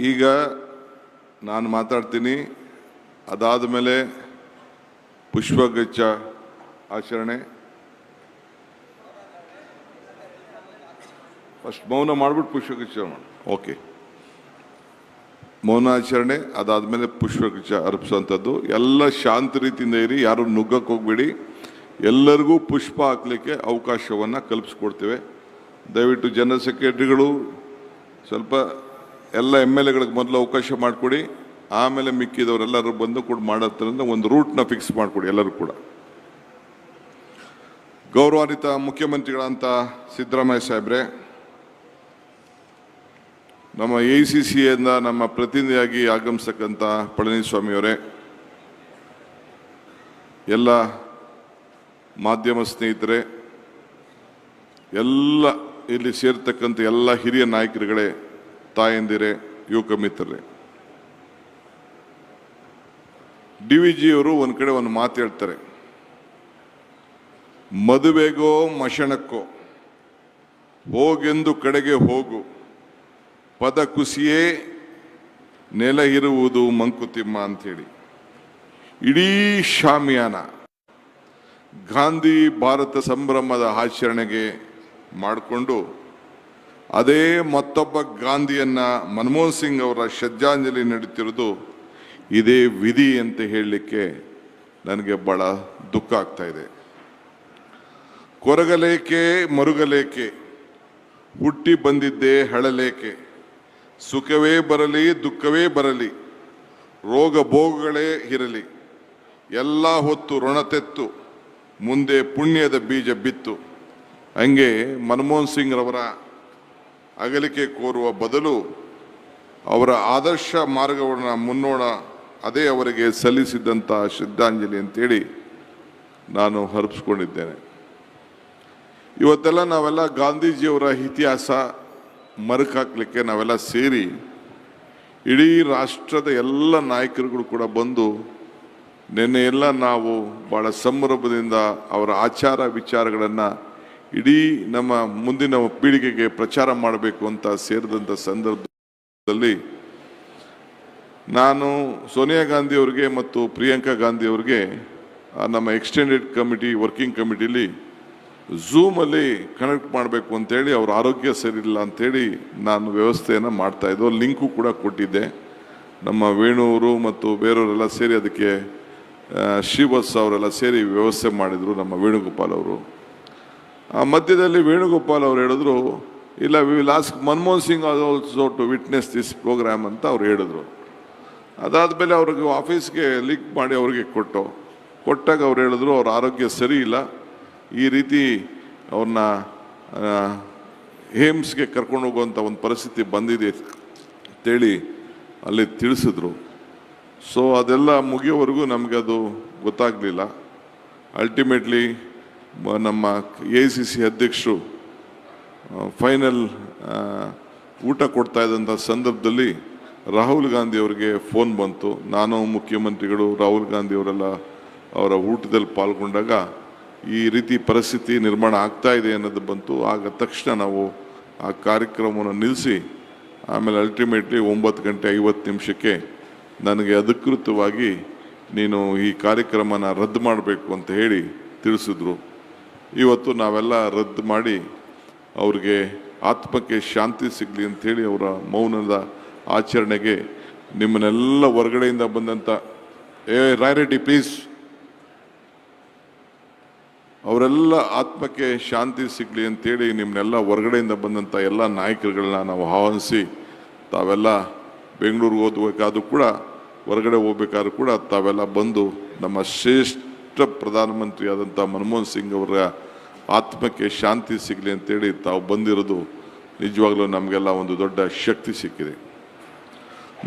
ಈಗ ನಾನು ಮಾತಾಡ್ತೀನಿ. ಅದಾದ ಮೇಲೆ ಪುಷ್ಪಗುಚ್ಛ ಆಚರಣೆ. ಫಸ್ಟ್ ಮೌನ ಮಾಡಿಬಿಟ್ಟು ಪುಷ್ಪಗುಚ್ಛ ಮಾಡಿ. ಓಕೆ, ಮೌನಾಚರಣೆ ಅದಾದಮೇಲೆ ಪುಷ್ಪಗುಚ್ಛ ಅರ್ಪಿಸುವಂಥದ್ದು. ಎಲ್ಲ ಶಾಂತ ರೀತಿಯಿಂದ ಇರಿ, ಯಾರು ನುಗ್ಗಕ್ಕೆ ಹೋಗ್ಬೇಡಿ. ಎಲ್ಲರಿಗೂ ಪುಷ್ಪ ಹಾಕ್ಲಿಕ್ಕೆ ಅವಕಾಶವನ್ನು ಕಲ್ಪಿಸ್ಕೊಡ್ತೇವೆ. ದಯವಿಟ್ಟು ಜನರಲ್ ಸೆಕ್ರೆಟರಿಗಳು ಸ್ವಲ್ಪ ಎಲ್ಲ MLAಗಳಿಗೆ ಮೊದಲು ಅವಕಾಶ ಮಾಡಿಕೊಡಿ, ಆಮೇಲೆ ಮಿಕ್ಕಿದವರೆಲ್ಲರೂ ಬಂದು ಕೂಡ ಮಾಡೋದ್ರಿಂದ ಒಂದು ರೂಟ್ನ ಫಿಕ್ಸ್ ಮಾಡಿಕೊಡಿ ಎಲ್ಲರೂ ಕೂಡ. ಗೌರವಾನ್ವಿತ ಮುಖ್ಯಮಂತ್ರಿಗಳಂತ ಸಿದ್ದರಾಮಯ್ಯ ಸಾಹೇಬ್ರೆ, ನಮ್ಮ AICCಯಿಂದ ನಮ್ಮ ಪ್ರತಿನಿಧಿಯಾಗಿ ಆಗಮಿಸ್ತಕ್ಕಂಥ ಪಳನಿಸ್ವಾಮಿಯವರೇ, ಎಲ್ಲ ಮಾಧ್ಯಮ ಸ್ನೇಹಿತರೆ, ಎಲ್ಲ ಇಲ್ಲಿ ಸೇರ್ತಕ್ಕಂಥ ಎಲ್ಲ ಹಿರಿಯ ನಾಯಕರುಗಳೇ, ತಾಯಂದಿರೇ, ಯುವಕ ಮಿತ್ರರೇ, DVG ಅವರು ಒಂದು ಕಡೆ ಒಂದು ಮಾತು ಹೇಳ್ತಾರೆ, ಮದುವೆಗೋ ಮಶಣಕ್ಕೋ ಹೋಗೆಂದು ಕಡೆಗೆ ಹೋಗು, ಪದ ಕುಸಿಯೇ ನೆಲ ಇರುವುದು ಮಂಕುತಿಮ್ಮ ಅಂಥೇಳಿ. ಇಡೀ ಶಾಮಿಯಾನ ಗಾಂಧಿ ಭಾರತ ಸಂಭ್ರಮದ ಆಚರಣೆಗೆ ಮಾಡಿಕೊಂಡು ಅದೇ ಮತ್ತೊಬ್ಬ ಗಾಂಧಿಯನ್ನ ಮನಮೋಹನ್ ಸಿಂಗ್ ಅವರ ಶ್ರದ್ಧಾಂಜಲಿ ನಡೀತಿರೋದು ಇದೇ ವಿಧಿ ಅಂತ ಹೇಳಲಿಕ್ಕೆ ನನಗೆ ಬಹಳ ದುಃಖ ಆಗ್ತಾ ಇದೆ. ಕೊರಗಲೇಕೆ ಮರುಗಲೇಕೆ, ಹುಟ್ಟಿ ಬಂದಿದ್ದೇ ಹಳಲೇಕೆ, ಸುಖವೇ ಬರಲಿ ದುಃಖವೇ ಬರಲಿ, ರೋಗ ಭೋಗಗಳೇ ಇರಲಿ, ಎಲ್ಲ ಹೊತ್ತು ಋಣತೆತ್ತು ಮುಂದೆ ಪುಣ್ಯದ ಬೀಜ ಬಿತ್ತು. ಹಂಗೆ ಮನಮೋಹನ್ ಸಿಂಗ್ ರವರ ಅಗಲಿಕೆ ಕೋರುವ ಬದಲು ಅವರ ಆದರ್ಶ ಮಾರ್ಗವನ್ನು ಮುನ್ನೋಣ, ಅದೇ ಅವರಿಗೆ ಸಲ್ಲಿಸಿದಂಥ ಶ್ರದ್ಧಾಂಜಲಿ ಅಂತೇಳಿ ನಾನು ಅರ್ಪಿಸ್ಕೊಂಡಿದ್ದೇನೆ. ಇವತ್ತೆಲ್ಲ ನಾವೆಲ್ಲ ಗಾಂಧೀಜಿಯವರ ಇತಿಹಾಸ ಮರುಕಾಕ್ಲಿಕ್ಕೆ ನಾವೆಲ್ಲ ಸೇರಿ ಇಡೀ ರಾಷ್ಟ್ರದ ಎಲ್ಲ ನಾಯಕರುಗಳು ಕೂಡ ಬಂದು ನಿನ್ನೆ ಎಲ್ಲ ನಾವು ಭಾಳ ಸಂಭ್ರಮದಿಂದ ಅವರ ಆಚಾರ ವಿಚಾರಗಳನ್ನು ಇಡೀ ನಮ್ಮ ಮುಂದಿನ ಪೀಳಿಗೆಗೆ ಪ್ರಚಾರ ಮಾಡಬೇಕು ಅಂತ ಸೇರಿದಂಥ ಸಂದರ್ಭದಲ್ಲಿ ನಾನು ಸೋನಿಯಾ ಗಾಂಧಿ ಅವರಿಗೆ ಮತ್ತು ಪ್ರಿಯಾಂಕಾ ಗಾಂಧಿ ಅವರಿಗೆ ನಮ್ಮ ಎಕ್ಸ್ಟೆಂಡೆಡ್ ಕಮಿಟಿ ವರ್ಕಿಂಗ್ ಕಮಿಟಿಲಿ ಝೂಮಲ್ಲಿ ಕನೆಕ್ಟ್ ಮಾಡಬೇಕು ಅಂತೇಳಿ ಅವ್ರ ಆರೋಗ್ಯ ಸರಿಯಿಲ್ಲ ಅಂಥೇಳಿ ನಾನು ವ್ಯವಸ್ಥೆಯನ್ನು ಮಾಡ್ತಾಯಿದ್ದು. ಲಿಂಕು ಕೂಡ ಕೊಟ್ಟಿದ್ದೆ. ನಮ್ಮ ವೇಣುವರು ಮತ್ತು ಬೇರೆಯವರೆಲ್ಲ ಸೇರಿ ಅದಕ್ಕೆ ಶ್ರೀವತ್ಸ ಅವರೆಲ್ಲ ಸೇರಿ ವ್ಯವಸ್ಥೆ ಮಾಡಿದರು, ನಮ್ಮ ವೇಣುಗೋಪಾಲ್ ಅವರು. ಆ ಮಧ್ಯದಲ್ಲಿ ವೇಣುಗೋಪಾಲ್ ಅವರು ಹೇಳಿದ್ರು, ಇಲ್ಲ we will ask Manmohan Singh also to witness this programme ಅಂತ ಅವ್ರು ಹೇಳಿದ್ರು. ಅದಾದಮೇಲೆ ಅವ್ರಿಗೆ ಆಫೀಸ್ಗೆ ಲಿಂಕ್ ಮಾಡಿ ಅವ್ರಿಗೆ ಕೊಟ್ಟಾಗ ಅವ್ರು ಹೇಳಿದ್ರು ಅವ್ರ ಆರೋಗ್ಯ ಸರಿ ಇಲ್ಲ, ಈ ರೀತಿ ಅವ್ರನ್ನ ಏಮ್ಸ್ಗೆ ಕರ್ಕೊಂಡು ಹೋಗುವಂಥ ಒಂದು ಪರಿಸ್ಥಿತಿ ಬಂದಿದೆ ಅಂತೇಳಿ ಅಲ್ಲಿ ತಿಳಿಸಿದ್ರು. ಸೊ ಅದೆಲ್ಲ ಮುಗಿಯೋವರೆಗೂ ನಮಗೆ ಅದು ಗೊತ್ತಾಗಲಿಲ್ಲ. ಅಲ್ಟಿಮೇಟ್ಲಿ ನಮ್ಮ AICC ಅಧ್ಯಕ್ಷರು ಫೈನಲ್ ಊಟ ಕೊಡ್ತಾ ಇದ್ದಂಥ ಸಂದರ್ಭದಲ್ಲಿ ರಾಹುಲ್ ಗಾಂಧಿ ಅವರಿಗೆ ಫೋನ್ ಬಂತು. ನಾನು ಮುಖ್ಯಮಂತ್ರಿಗಳು ರಾಹುಲ್ ಗಾಂಧಿ ಅವರೆಲ್ಲ ಅವರ ಊಟದಲ್ಲಿ ಪಾಲ್ಗೊಂಡಾಗ ಈ ರೀತಿ ಪರಿಸ್ಥಿತಿ ನಿರ್ಮಾಣ ಆಗ್ತಾ ಇದೆ ಅನ್ನೋದು ಬಂತು. ಆಗ ತಕ್ಷಣ ನಾವು ಆ ಕಾರ್ಯಕ್ರಮವನ್ನು ನಿಲ್ಲಿಸಿ ಆಮೇಲೆ ಅಲ್ಟಿಮೇಟ್ಲಿ 9:50 ನನಗೆ ಅಧಿಕೃತವಾಗಿ ನೀನು ಈ ಕಾರ್ಯಕ್ರಮನ ರದ್ದು ಮಾಡಬೇಕು ಅಂತ ಹೇಳಿ ತಿಳಿಸಿದ್ರು. ಇವತ್ತು ನಾವೆಲ್ಲ ರದ್ದು ಮಾಡಿ ಅವ್ರಿಗೆ ಆತ್ಮಕ್ಕೆ ಶಾಂತಿ ಸಿಗಲಿ ಅಂಥೇಳಿ ಅವರ ಮೌನದ ಆಚರಣೆಗೆ ನಿಮ್ಮನ್ನೆಲ್ಲ ಹೊರಗಡೆಯಿಂದ ಬಂದಂಥ ರಾಯರೆಡ್ಡಿ ಪ್ಲೀಸ್, ಅವರೆಲ್ಲ ಆತ್ಮಕ್ಕೆ ಶಾಂತಿ ಸಿಗಲಿ ಅಂತೇಳಿ ನಿಮ್ಮನ್ನೆಲ್ಲ ಹೊರಗಡೆಯಿಂದ ಬಂದಂಥ ಎಲ್ಲ ನಾಯಕರುಗಳನ್ನ ನಾವು ಆಹ್ವಾನಿಸಿ ತಾವೆಲ್ಲ ಬೆಂಗಳೂರಿಗೆ ಓದಬೇಕಾದ್ರೂ ಕೂಡ ಹೊರಗಡೆ ಹೋಗ್ಬೇಕಾದ್ರೂ ಕೂಡ ತಾವೆಲ್ಲ ಬಂದು ನಮ್ಮ ಶ್ರೇಷ್ಠ ಪ್ರಧಾನಮಂತ್ರಿ ಆದಂಥ ಮನಮೋಹನ್ ಸಿಂಗ್ ಅವರ ಆತ್ಮಕ್ಕೆ ಶಾಂತಿ ಸಿಗಲಿ ಅಂತೇಳಿ ತಾವು ಬಂದಿರೋದು ನಿಜವಾಗ್ಲೂ ನಮಗೆಲ್ಲ ಒಂದು ದೊಡ್ಡ ಶಕ್ತಿ ಸಿಕ್ಕಿದೆ.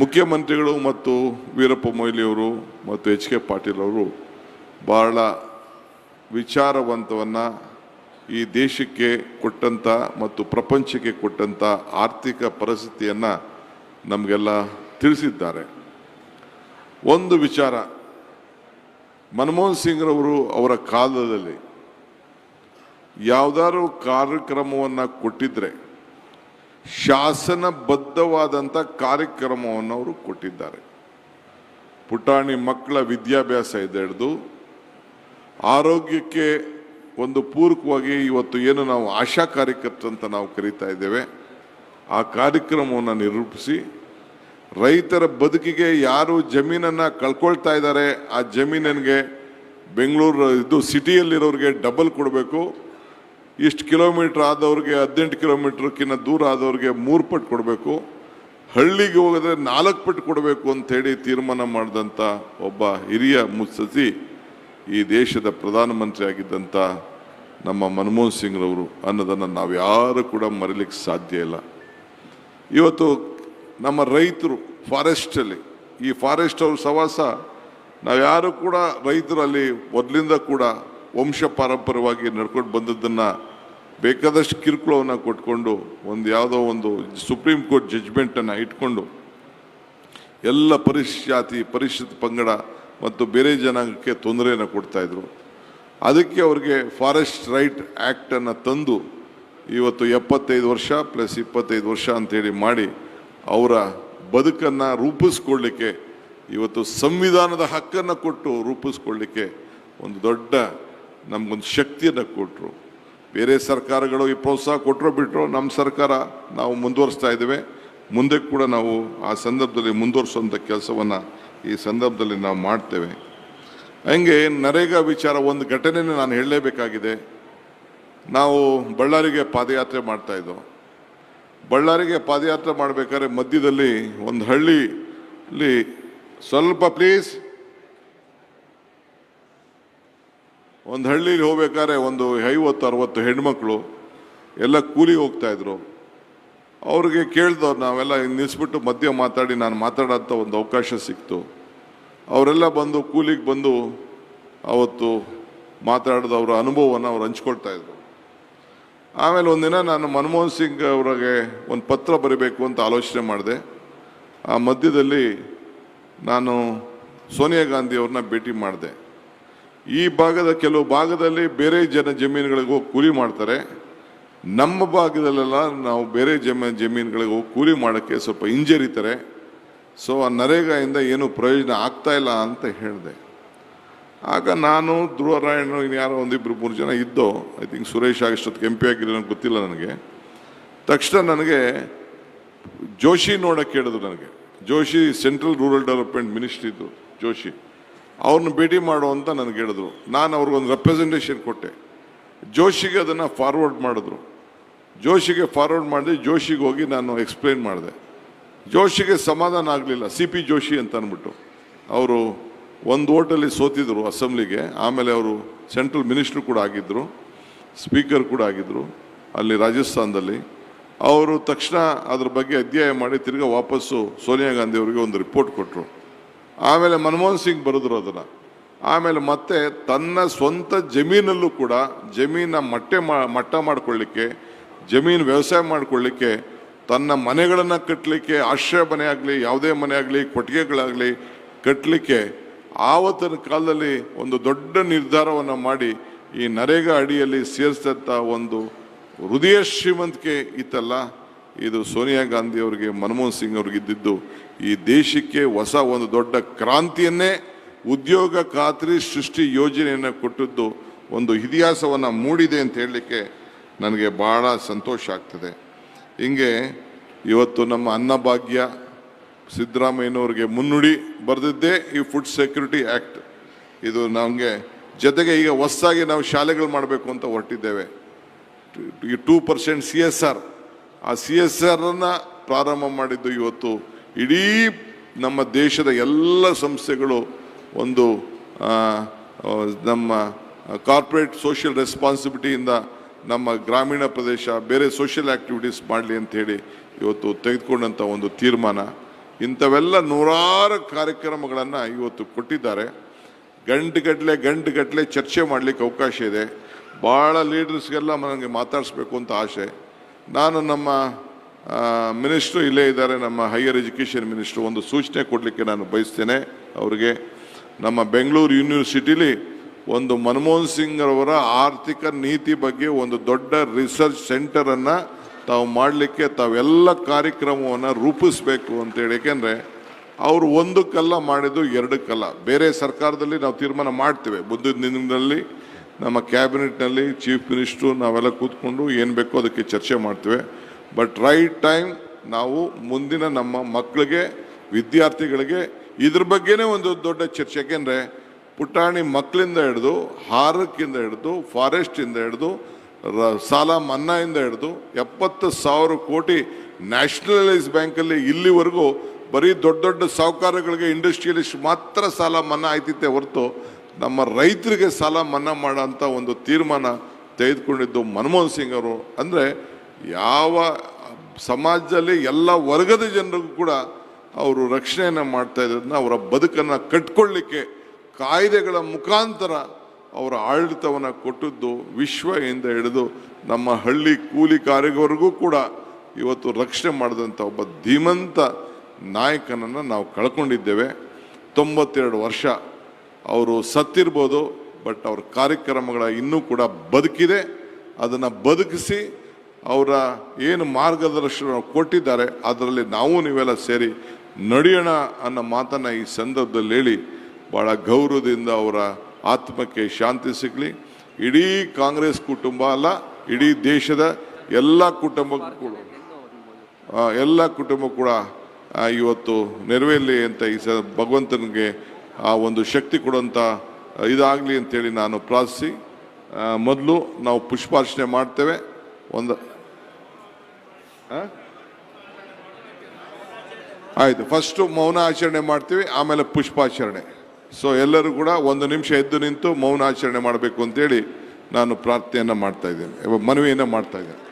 ಮುಖ್ಯಮಂತ್ರಿಗಳು ಮತ್ತು ವೀರಪ್ಪ ಮೊಯ್ಲಿಯವರು ಮತ್ತು HK ಪಾಟೀಲ್ ಅವರು ಬಹಳ ವಿಚಾರವಂತವನ್ನು ಈ ದೇಶಕ್ಕೆ ಕೊಟ್ಟಂಥ ಮತ್ತು ಪ್ರಪಂಚಕ್ಕೆ ಕೊಟ್ಟಂಥ ಆರ್ಥಿಕ ಪರಿಸ್ಥಿತಿಯನ್ನು ನಮಗೆಲ್ಲ ತಿಳಿಸಿದ್ದಾರೆ. ಒಂದು ವಿಚಾರ, ಮನಮೋಹನ್ ಸಿಂಗ್ರವರು ಅವರ ಕಾಲದಲ್ಲಿ ಯಾವುದಾದ್ರು ಕಾರ್ಯಕ್ರಮವನ್ನು ಕೊಟ್ಟಿದ್ರೆ ಶಾಸನಬದ್ಧವಾದಂಥ ಕಾರ್ಯಕ್ರಮವನ್ನು ಅವರು ಕೊಟ್ಟಿದ್ದಾರೆ. ಪುಟಾಣಿ ಮಕ್ಕಳ ವಿದ್ಯಾಭ್ಯಾಸ ಇದೆ ಹಿಡಿದು ಆರೋಗ್ಯಕ್ಕೆ ಒಂದು ಪೂರಕವಾಗಿ ಇವತ್ತು ಏನು ನಾವು ಆಶಾ ಕಾರ್ಯಕರ್ತರು ಅಂತ ನಾವು ಕರೀತಾ ಇದ್ದೇವೆ, ಆ ಕಾರ್ಯಕ್ರಮವನ್ನು ನಿರೂಪಿಸಿ ರೈತರ ಬದುಕಿಗೆ ಯಾರು ಜಮೀನನ್ನು ಕಳ್ಕೊಳ್ತಾ ಇದ್ದಾರೆ ಆ ಜಮೀನಿಗೆ ಬೆಂಗಳೂರು ಸಿಟಿಯಲ್ಲಿರೋರಿಗೆ ಡಬಲ್ ಕೊಡಬೇಕು, ಇಷ್ಟು ಕಿಲೋಮೀಟ್ರ್ ಆದವ್ರಿಗೆ 18 ಕಿಲೋಮೀಟ್ರ್ಕಿಂತ ದೂರ ಆದವ್ರಿಗೆ 3 ಪಟ್ಟು ಕೊಡಬೇಕು, ಹಳ್ಳಿಗೆ ಹೋಗಿದ್ರೆ 4 ಪಟ್ಟು ಕೊಡಬೇಕು ಅಂಥೇಳಿ ತೀರ್ಮಾನ ಮಾಡಿದಂಥ ಒಬ್ಬ ಹಿರಿಯ ಮುತ್ಸದ್ದಿ ಈ ದೇಶದ ಪ್ರಧಾನಮಂತ್ರಿ ಆಗಿದ್ದಂಥ ನಮ್ಮ ಮನಮೋಹನ್ ಸಿಂಗ್ರವರು ಅನ್ನೋದನ್ನು ನಾವು ಯಾರು ಕೂಡ ಮರೀಲಿಕ್ಕೆ ಸಾಧ್ಯ ಇಲ್ಲ. ಇವತ್ತು ನಮ್ಮ ರೈತರು ಫಾರೆಸ್ಟಲ್ಲಿ, ಈ ಫಾರೆಸ್ಟ್ ಅವ್ರ ಸವಾಸ ನಾವು ಯಾರು ಕೂಡ ರೈತರಲ್ಲಿ ಮೊದಲಿಂದ ಕೂಡ ವಂಶ ಪಾರಂಪರ್ಯವಾಗಿ ನಡ್ಕೊಂಡು ಬಂದದ್ದನ್ನು ಬೇಕಾದಷ್ಟು ಕಿರುಕುಳವನ್ನು ಕೊಟ್ಕೊಂಡು ಯಾವುದೋ ಒಂದು ಸುಪ್ರೀಂ ಕೋರ್ಟ್ ಜಡ್ಜ್ಮೆಂಟನ್ನು ಇಟ್ಕೊಂಡು ಎಲ್ಲ ಪರಿಶಾತಿ ಪರಿಶಿಷ್ಟ ಪಂಗಡ ಮತ್ತು ಬೇರೆ ಜನಾಂಗಕ್ಕೆ ತೊಂದರೆಯನ್ನು ಕೊಡ್ತಾಯಿದ್ರು. ಅದಕ್ಕೆ ಅವ್ರಿಗೆ ಫಾರೆಸ್ಟ್ ರೈಟ್ ಆ್ಯಕ್ಟನ್ನು ತಂದು ಇವತ್ತು 75 ವರ್ಷ ಪ್ಲಸ್ 25 ವರ್ಷ ಅಂತೇಳಿ ಮಾಡಿ ಅವರ ಬದುಕನ್ನು ರೂಪಿಸ್ಕೊಳ್ಳಿಕ್ಕೆ ಇವತ್ತು ಸಂವಿಧಾನದ ಹಕ್ಕನ್ನು ಕೊಟ್ಟು ರೂಪಿಸ್ಕೊಳ್ಳಿಕ್ಕೆ ಒಂದು ದೊಡ್ಡ ನಮಗೊಂದು ಶಕ್ತಿಯನ್ನು ಕೊಟ್ಟರು. ಬೇರೆ ಸರ್ಕಾರಗಳು ಈ ಪ್ರೋತ್ಸಾಹ ಕೊಟ್ಟರು ಬಿಟ್ಟರು, ನಮ್ಮ ಸರ್ಕಾರ ನಾವು ಮುಂದುವರಿಸ್ತಾ ಇದ್ದೇವೆ. ಮುಂದೆ ಕೂಡ ನಾವು ಆ ಸಂದರ್ಭದಲ್ಲಿ ಮುಂದುವರಿಸುವಂಥ ಕೆಲಸವನ್ನು ಈ ಸಂದರ್ಭದಲ್ಲಿ ನಾವು ಮಾಡ್ತೇವೆ. ಹಂಗೆ ನರೇಗಾ ವಿಚಾರ ಒಂದು ಘಟನೆಯನ್ನು ನಾನು ಹೇಳಲೇಬೇಕಾಗಿದೆ. ನಾವು ಬಳ್ಳಾರಿಗೆ ಪಾದಯಾತ್ರೆ ಮಾಡ್ತಾಯಿದ್ದೋ. ಬಳ್ಳಾರಿಗೆ ಪಾದಯಾತ್ರೆ ಮಾಡಬೇಕಾದ್ರೆ ಮಧ್ಯದಲ್ಲಿ ಒಂದು ಹಳ್ಳಿಲಿ ಸ್ವಲ್ಪ ಪ್ಲೀಸ್ ಒಂದು ಹಳ್ಳಿಲಿ ಹೋಗ್ಬೇಕಾದ್ರೆ ಒಂದು 50-60 ಹೆಣ್ಮಕ್ಳು ಎಲ್ಲ ಕೂಲಿಗೆ ಹೋಗ್ತಾಯಿದ್ರು. ಅವ್ರಿಗೆ ಕೇಳ್ದವ್ರು ನಾವೆಲ್ಲ ನಿಲ್ಲಿಸ್ಬಿಟ್ಟು ಮಧ್ಯ ಮಾತಾಡಿ ನಾನು ಮಾತಾಡೋಂಥ ಒಂದು ಅವಕಾಶ ಸಿಕ್ತು. ಅವರೆಲ್ಲ ಬಂದು ಕೂಲಿಗೆ ಬಂದು ಅವತ್ತು ಮಾತಾಡಿದ ಅವರ ಅನುಭವವನ್ನು ಅವ್ರು ಹಂಚ್ಕೊಳ್ತಾಯಿದ್ರು. ಆಮೇಲೆ ಒಂದಿನ ನಾನು ಮನಮೋಹನ್ ಸಿಂಗ್ ಅವರಿಗೆ ಒಂದು ಪತ್ರ ಬರೀಬೇಕು ಅಂತ ಆಲೋಚನೆ ಮಾಡಿದೆ. ಆ ಮಧ್ಯದಲ್ಲಿ ನಾನು ಸೋನಿಯಾ ಗಾಂಧಿ ಅವ್ರನ್ನ ಭೇಟಿ ಮಾಡಿದೆ. ಈ ಭಾಗದ ಕೆಲವು ಭಾಗದಲ್ಲಿ ಬೇರೆ ಜಮೀನುಗಳಿಗೆ ಹೋಗಿ ಕೂಲಿ ಮಾಡ್ತಾರೆ, ನಮ್ಮ ಭಾಗದಲ್ಲೆಲ್ಲ ನಾವು ಬೇರೆ ಜಮೀನುಗಳಿಗೆ ಹೋಗಿ ಕೂಲಿ ಮಾಡೋಕ್ಕೆ ಸ್ವಲ್ಪ ಹಿಂಜರಿತಾರೆ. ಸೊ ಆ ನರೇಗಾಯಿಂದ ಏನೂ ಪ್ರಯೋಜನ ಆಗ್ತಾ ಇಲ್ಲ ಅಂತ ಹೇಳಿದೆ. ಆಗ ನಾನು ಧ್ರುವರಾಯಣ್ಣು ಯಾರೋ 1-2-3 ಜನ ಇದ್ದೋ, ಐ ಥಿಂಕ್ ಸುರೇಶ್ ಆಗಿಷ್ಟೊತ್ತಿಗೆ MP ಆಗಿರೋ ಗೊತ್ತಿಲ್ಲ ನನಗೆ. ತಕ್ಷಣ ನನಗೆ ಜೋಶಿ ನೋಡೋಕ್ಕೆ ಹೇಳಿದ್ರು. ನನಗೆ Joshi central rural development ministry ಇದ್ದು ಜೋಶಿ, ಅವ್ರನ್ನ ಭೇಟಿ ಮಾಡು ಅಂತ ನನಗೆ ಹೇಳಿದ್ರು. ನಾನು ಅವ್ರಿಗೊಂದು ರೆಪ್ರೆಸೆಂಟೇಷನ್ ಕೊಟ್ಟೆ. ಜೋಶಿಗೆ ಅದನ್ನು ಫಾರ್ವರ್ಡ್ ಮಾಡಿದ್ರು. ಜೋಶಿಗೆ ಫಾರ್ವರ್ಡ್ ಮಾಡಿದೆ. ಜೋಶಿಗೆ ಹೋಗಿ ನಾನು ಎಕ್ಸ್ಪ್ಲೇನ್ ಮಾಡಿದೆ. ಜೋಶಿಗೆ ಸಮಾಧಾನ ಆಗಲಿಲ್ಲ. CP ಜೋಶಿ ಅಂತ ಅಂದ್ಬಿಟ್ಟು ಅವರು ಒಂದು ಓಟಲ್ಲಿ ಸೋತಿದ್ರು ಅಸೆಂಬ್ಲಿಗೆ. ಆಮೇಲೆ ಅವರು ಸೆಂಟ್ರಲ್ ಮಿನಿಸ್ಟ್ರು ಕೂಡ ಆಗಿದ್ದರು, ಸ್ಪೀಕರ್ ಕೂಡ ಆಗಿದ್ದರು ಅಲ್ಲಿ ರಾಜಸ್ಥಾನದಲ್ಲಿ. ಅವರು ತಕ್ಷಣ ಅದ್ರ ಬಗ್ಗೆ ಅಧ್ಯಯನ ಮಾಡಿ ತಿರ್ಗಾ ವಾಪಸ್ಸು ಸೋನಿಯಾ ಗಾಂಧಿ ಅವರಿಗೆ ಒಂದು ರಿಪೋರ್ಟ್ ಕೊಟ್ಟರು. ಆಮೇಲೆ ಮನಮೋಹನ್ ಸಿಂಗ್ ಬರೆದ್ರು ಅದನ್ನು. ಆಮೇಲೆ ಮತ್ತೆ ತನ್ನ ಸ್ವಂತ ಜಮೀನಲ್ಲೂ ಕೂಡ ಜಮೀನ ಮಟ್ಟ ಮಾಡಿಕೊಳ್ಳಿಕ್ಕೆ, ಜಮೀನು ವ್ಯವಸಾಯ ಮಾಡಿಕೊಳ್ಳಿಕ್ಕೆ, ತನ್ನ ಮನೆಗಳನ್ನು ಕಟ್ಟಲಿಕ್ಕೆ, ಆಶ್ರಯ ಮನೆ ಆಗಲಿ ಯಾವುದೇ ಮನೆ ಆಗಲಿ ಕೊಟ್ಟಿಗೆಗಳಾಗಲಿ ಕಟ್ಟಲಿಕ್ಕೆ ಆವತ್ತಿನ ಕಾಲದಲ್ಲಿ ಒಂದು ದೊಡ್ಡ ನಿರ್ಧಾರವನ್ನು ಮಾಡಿ ಈ ನರೇಗಾ ಅಡಿಯಲ್ಲಿ ಸೇರಿಸಿದಂಥ ಒಂದು ಹೃದಯ ಶ್ರೀಮಂತಿಕೆ ಇತ್ತಲ್ಲ, ಇದು ಸೋನಿಯಾ ಗಾಂಧಿ ಅವರಿಗೆ, ಮನಮೋಹನ್ ಸಿಂಗ್ ಅವ್ರಿಗೆ ಇದ್ದಿದ್ದು ಈ ದೇಶಕ್ಕೆ ಹೊಸ ಒಂದು ದೊಡ್ಡ ಕ್ರಾಂತಿಯನ್ನೇ, ಉದ್ಯೋಗ ಖಾತ್ರಿ ಸೃಷ್ಟಿ ಯೋಜನೆಯನ್ನು ಕೊಟ್ಟಿದ್ದು ಒಂದು ಇತಿಹಾಸವನ್ನು ಮೂಡಿದೆ ಅಂತ ಹೇಳಲಿಕ್ಕೆ ನನಗೆ ಭಾಳ ಸಂತೋಷ ಆಗ್ತದೆ. ಹಿಂಗೆ ಇವತ್ತು ನಮ್ಮ ಅನ್ನಭಾಗ್ಯ ಸಿದ್ದರಾಮಯ್ಯನವ್ರಿಗೆ ಮುನ್ನುಡಿ ಬರೆದಿದ್ದೇ ಈ ಫುಡ್ ಸೆಕ್ಯೂರಿಟಿ ಆ್ಯಕ್ಟ್. ಇದು ನಮಗೆ ಜೊತೆಗೆ ಈಗ ಹೊಸದಾಗಿ ನಾವು ಶಾಲೆಗಳು ಮಾಡಬೇಕು ಅಂತ ಹೊರಟಿದ್ದೇವೆ. ಈ 2% CSR, ಆ CSRನ್ನು ಪ್ರಾರಂಭ ಮಾಡಿದ್ದು ಇವತ್ತು ಇಡೀ ನಮ್ಮ ದೇಶದ ಎಲ್ಲ ಸಂಸ್ಥೆಗಳು ಒಂದು ನಮ್ಮ ಕಾರ್ಪೊರೇಟ್ ಸೋಷಿಯಲ್ ರೆಸ್ಪಾನ್ಸಿಬಿಲಿಟಿಯಿಂದ ನಮ್ಮ ಗ್ರಾಮೀಣ ಪ್ರದೇಶ ಬೇರೆ ಸೋಷಿಯಲ್ ಆ್ಯಕ್ಟಿವಿಟೀಸ್ ಮಾಡಲಿ ಅಂಥೇಳಿ ಇವತ್ತು ತೆಗೆದುಕೊಂಡಂಥ ಒಂದು ತೀರ್ಮಾನ. ಇಂಥವೆಲ್ಲ ನೂರಾರು ಕಾರ್ಯಕ್ರಮಗಳನ್ನು ಇವತ್ತು ಕೊಟ್ಟಿದ್ದಾರೆ. ಗಂಟೆಗಟ್ಟಲೆ ಚರ್ಚೆ ಮಾಡಲಿಕ್ಕೆ ಅವಕಾಶ ಇದೆ. ಭಾಳ ಲೀಡರ್ಸ್ಗೆಲ್ಲ ನನಗೆ ಮಾತಾಡಿಸ್ಬೇಕು ಅಂತ ಆಸೆ. ನಾನು ನಮ್ಮ ಮಿನಿಸ್ಟ್ರು ಇಲ್ಲೇ ಇದ್ದಾರೆ, ನಮ್ಮ ಹೈಯರ್ ಎಜುಕೇಷನ್ ಮಿನಿಸ್ಟ್ರು, ಒಂದು ಸೂಚನೆ ಕೊಡಲಿಕ್ಕೆ ನಾನು ಬಯಸ್ತೇನೆ ಅವರಿಗೆ. ನಮ್ಮ ಬೆಂಗಳೂರು ಯೂನಿವರ್ಸಿಟಿಲಿ ಒಂದು ಮನಮೋಹನ್ ಸಿಂಗ್ ಅವರ ಆರ್ಥಿಕ ನೀತಿ ಬಗ್ಗೆ ಒಂದು ದೊಡ್ಡ ರಿಸರ್ಚ್ ಸೆಂಟರನ್ನು ತಾವು ಮಾಡಲಿಕ್ಕೆ ತಾವೆಲ್ಲ ಕಾರ್ಯಕ್ರಮವನ್ನು ರೂಪಿಸಬೇಕು ಅಂತೇಳಿ. ಏಕೆಂದರೆ ಅವರು ಒಂದಕ್ಕೆಲ್ಲ ಮಾಡಿದ್ದು ಎರಡಕ್ಕಲ್ಲ. ಬೇರೆ ಸರ್ಕಾರದಲ್ಲಿ ನಾವು ತೀರ್ಮಾನ ಮಾಡ್ತೇವೆ, ಮುಂದಿನ ದಿನಗಳಲ್ಲಿ ನಮ್ಮ ಕ್ಯಾಬಿನೆಟ್ನಲ್ಲಿ ಚೀಫ್ ಮಿನಿಸ್ಟ್ರು ನಾವೆಲ್ಲ ಕೂತ್ಕೊಂಡು ಏನು ಬೇಕೋ ಅದಕ್ಕೆ ಚರ್ಚೆ ಮಾಡ್ತೇವೆ. ಬಟ್ ರೈಟ್ ಟೈಮ್ ನಾವು ಮುಂದಿನ ನಮ್ಮ ಮಕ್ಕಳಿಗೆ, ವಿದ್ಯಾರ್ಥಿಗಳಿಗೆ ಇದ್ರ ಬಗ್ಗೆನೇ ಒಂದು ದೊಡ್ಡ ಚರ್ಚೆ. ಯಾಕೆಂದರೆ ಪುಟಾಣಿ ಮಕ್ಕಳಿಂದ ಹಿಡಿದು ಹಾರಕ್ಕಿಂದ ಹಿಡಿದು ಫಾರೆಸ್ಟಿಂದ ಹಿಡಿದು ಸಾಲ ಮನ್ನಾಯಿಂದ ಹಿಡಿದು 70,000 ಕೋಟಿ ನ್ಯಾಷನಲೈಸ್ ಬ್ಯಾಂಕಲ್ಲಿ ಇಲ್ಲಿವರೆಗೂ ಬರೀ ದೊಡ್ಡ ದೊಡ್ಡ ಸಾಹುಕಾರಗಳಿಗೆ, ಇಂಡಸ್ಟ್ರಿಯಲಿಸ್ಟ್ ಮಾತ್ರ ಸಾಲ ಮನ್ನಾ ಆಯ್ತಿತ್ತೆ ಹೊರತು ನಮ್ಮ ರೈತರಿಗೆ ಸಾಲ ಮನ್ನಾ ಮಾಡೋಂಥ ಒಂದು ತೀರ್ಮಾನ ತೆಗೆದುಕೊಂಡಿದ್ದು ಮನಮೋಹನ್ ಸಿಂಗ್ ಅವರು. ಅಂದರೆ ಯಾವ ಸಮಾಜದಲ್ಲಿ ಎಲ್ಲ ವರ್ಗದ ಜನರಿಗೂ ಕೂಡ ಅವರು ರಕ್ಷಣೆಯನ್ನು ಮಾಡ್ತಾ ಇರೋದನ್ನ, ಅವರ ಬದುಕನ್ನು ಕಟ್ಕೊಳ್ಳಿಕ್ಕೆ ಕಾಯ್ದೆಗಳ ಮುಖಾಂತರ ಅವರ ಆಡಳಿತವನ್ನು ಕೊಟ್ಟದ್ದು ವಿಶ್ವದಿಂದ ಹಿಡಿದು ನಮ್ಮ ಹಳ್ಳಿ ಕೂಲಿ ಕಾರ್ಯಗವರೆಗೂ ಕೂಡ ಇವತ್ತು ರಕ್ಷಣೆ ಮಾಡಿದಂಥ ಒಬ್ಬ ಧೀಮಂತ ನಾಯಕನನ್ನು ನಾವು ಕಳ್ಕೊಂಡಿದ್ದೇವೆ. 92 ವರ್ಷ ಅವರು ಸತ್ತಿರ್ಬೋದು, ಬಟ್ ಅವ್ರ ಕಾರ್ಯಕ್ರಮಗಳ ಇನ್ನೂ ಕೂಡ ಬದುಕಿದೆ. ಅದನ್ನು ಬದುಕಿಸಿ ಅವರ ಏನು ಮಾರ್ಗದರ್ಶನ ಕೊಟ್ಟಿದ್ದಾರೆ ಅದರಲ್ಲಿ ನಾವು ನೀವೆಲ್ಲ ಸೇರಿ ನಡೆಯೋಣ ಅನ್ನೋ ಮಾತನ್ನು ಈ ಸಂದರ್ಭದಲ್ಲಿ ಹೇಳಿ, ಭಾಳ ಗೌರವದಿಂದ ಅವರ ಆತ್ಮಕ್ಕೆ ಶಾಂತಿ ಸಿಗಲಿ. ಇಡೀ ಕಾಂಗ್ರೆಸ್ ಕುಟುಂಬ ಅಲ್ಲ, ಇಡೀ ದೇಶದ ಎಲ್ಲ ಕುಟುಂಬ ಕೂಡ ಇವತ್ತು ನೆರವೇರಲಿ ಅಂತ ಈ ಭಗವಂತನಿಗೆ ಆ ಒಂದು ಶಕ್ತಿ ಕೊಡುವಂಥ ಇದಾಗಲಿ ಅಂತೇಳಿ ನಾನು ಪ್ರಾರ್ಥಿಸಿ, ಮೊದಲು ನಾವು ಪುಷ್ಪಾರ್ಚನೆ ಮಾಡ್ತೇವೆ. ಆಯಿತು, ಫಸ್ಟು ಮೌನ ಆಚರಣೆ ಮಾಡ್ತೀವಿ, ಆಮೇಲೆ ಪುಷ್ಪಾಚರಣೆ. ಸೊ ಎಲ್ಲರೂ ಕೂಡ 1 ನಿಮಿಷ ಎದ್ದು ನಿಂತು ಮೌನ ಆಚರಣೆ ಮಾಡಬೇಕು ಅಂತೇಳಿ ನಾನು ಪ್ರಾರ್ಥನೆಯನ್ನು ಮಾಡ್ತಾ ಇದ್ದೇನೆ, ಮನವಿಯನ್ನು ಮಾಡ್ತಾ ಇದ್ದೇನೆ.